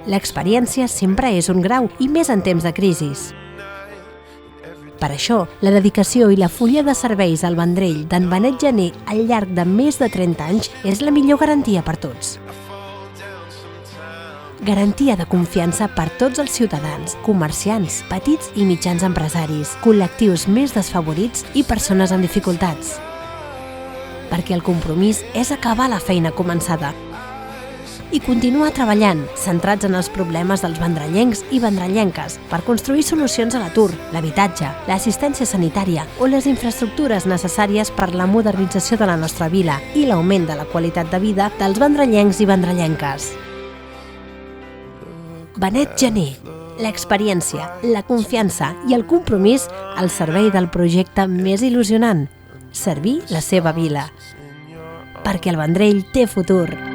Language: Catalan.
L'experiència sempre és un grau, i més en temps de crisis. Per això, la dedicació i la fulla de serveis al Vendrell d'en Benet Gener al llarg de més de 30 anys és la millor garantia per tots. Garantia de confiança per tots els ciutadans, comerciants, petits i mitjans empresaris, col·lectius més desfavorits i persones amb dificultats. Perquè el compromís és acabar la feina començada i continuar treballant, centrats en els problemes dels vendrellencs i vendrellenques per construir solucions a l'atur, l'habitatge, l'assistència sanitària o les infraestructures necessàries per la modernització de la nostra vila i l'augment de la qualitat de vida dels vendrellencs i vendrellenques. Benet Gener, l'experiència, la confiança i el compromís al servei del projecte més il·lusionant, servir la seva vila. Perquè el Vendrell té futur.